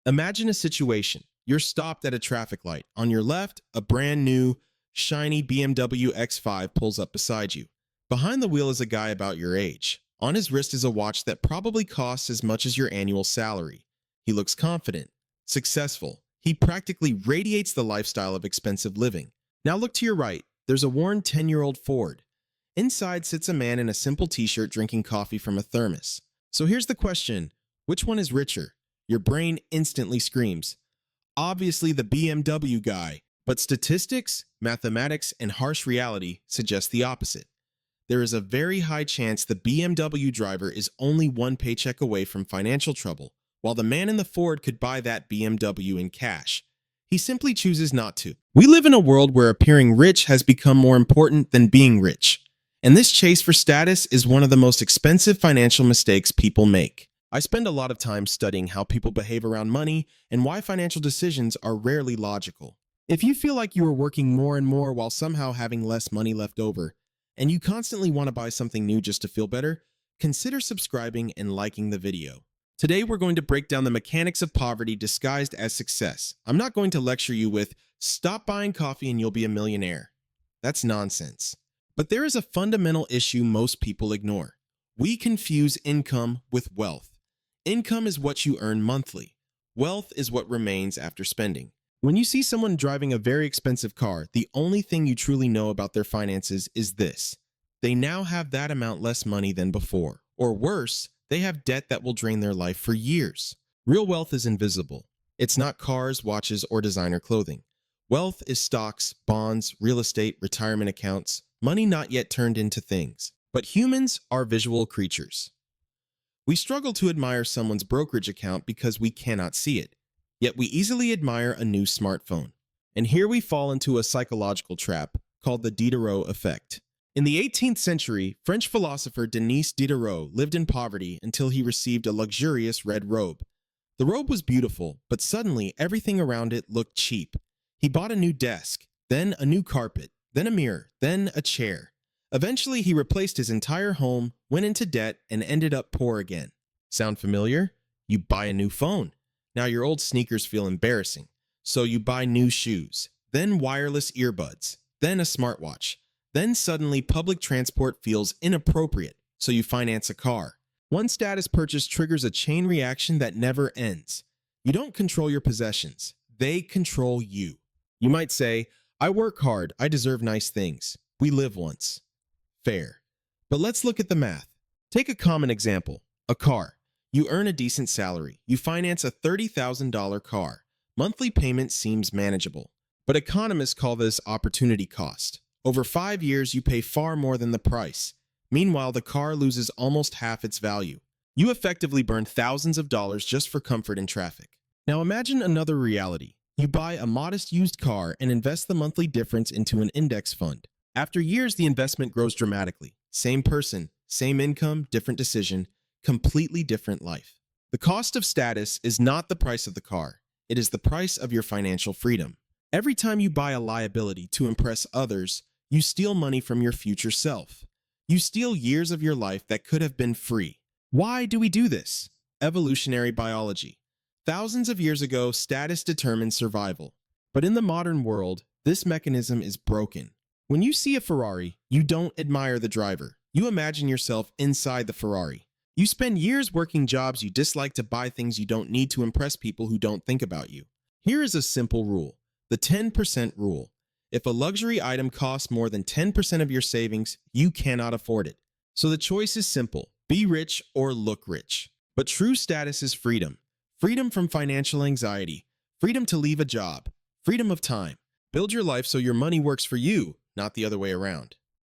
Imagine a situation. You're stopped at a traffic light. On your left, a brand new, shiny BMW X5 pulls up beside you. Behind the wheel is a guy about your age. On his wrist is a watch that probably costs as much as your annual salary. He looks confident, successful. He practically radiates the lifestyle of expensive living. Now look to your right. There's a worn 10-year-old Ford. Inside sits a man in a simple t-shirt drinking coffee from a thermos. So here's the question. Which one is richer? Your brain instantly screams, obviously the BMW guy. But statistics, mathematics, and harsh reality suggest the opposite. There is a very high chance the BMW driver is only one paycheck away from financial trouble, while the man in the Ford could buy that BMW in cash. He simply chooses not to. We live in a world where appearing rich has become more important than being rich. And this chase for status is one of the most expensive financial mistakes people make. I spend a lot of time studying how people behave around money and why financial decisions are rarely logical. If you feel like you are working more and more while somehow having less money left over, and you constantly want to buy something new just to feel better, consider subscribing and liking the video. Today, we're going to break down the mechanics of poverty disguised as success. I'm not going to lecture you with, stop buying coffee and you'll be a millionaire. That's nonsense. But there is a fundamental issue most people ignore. We confuse income with wealth. Income is what you earn monthly. Wealth is what remains after spending. When you see someone driving a very expensive car, the only thing you truly know about their finances is this. They now have that amount less money than before. Or worse, they have debt that will drain their life for years. Real wealth is invisible. It's not cars, watches, or designer clothing. Wealth is stocks, bonds, real estate, retirement accounts, money not yet turned into things. But humans are visual creatures. We struggle to admire someone's brokerage account because we cannot see it. Yet we easily admire a new smartphone. And here we fall into a psychological trap called the Diderot Effect. In the 18th century, French philosopher Denis Diderot lived in poverty until he received a luxurious red robe. The robe was beautiful, but suddenly everything around it looked cheap. He bought a new desk, then a new carpet, then a mirror, then a chair. Eventually, he replaced his entire home, went into debt, and ended up poor again. Sound familiar? You buy a new phone. Now your old sneakers feel embarrassing, so you buy new shoes, then wireless earbuds, then a smartwatch. Then suddenly public transport feels inappropriate, so you finance a car. One status purchase triggers a chain reaction that never ends. You don't control your possessions. They control you. You might say, I work hard, I deserve nice things. We live once. Fair. But let's look at the math. Take a common example, a car. You earn a decent salary. You finance a $30,000 car. Monthly payment seems manageable. But economists call this opportunity cost. Over 5 years, you pay far more than the price. Meanwhile, the car loses almost half its value. You effectively burn thousands of dollars just for comfort in traffic. Now imagine another reality. You buy a modest used car and invest the monthly difference into an index fund. After years, the investment grows dramatically. Same person, same income, different decision, completely different life. The cost of status is not the price of the car. It is the price of your financial freedom. Every time you buy a liability to impress others, you steal money from your future self. You steal years of your life that could have been free. Why do we do this? Evolutionary biology. Thousands of years ago, status determined survival. But in the modern world, this mechanism is broken. When you see a Ferrari, you don't admire the driver. You imagine yourself inside the Ferrari. You spend years working jobs you dislike to buy things you don't need to impress people who don't think about you. Here is a simple rule, the 10% rule. If a luxury item costs more than 10% of your savings, you cannot afford it. So the choice is simple, be rich or look rich. But true status is freedom. Freedom from financial anxiety, freedom to leave a job, freedom of time. Build your life so your money works for you, not the other way around.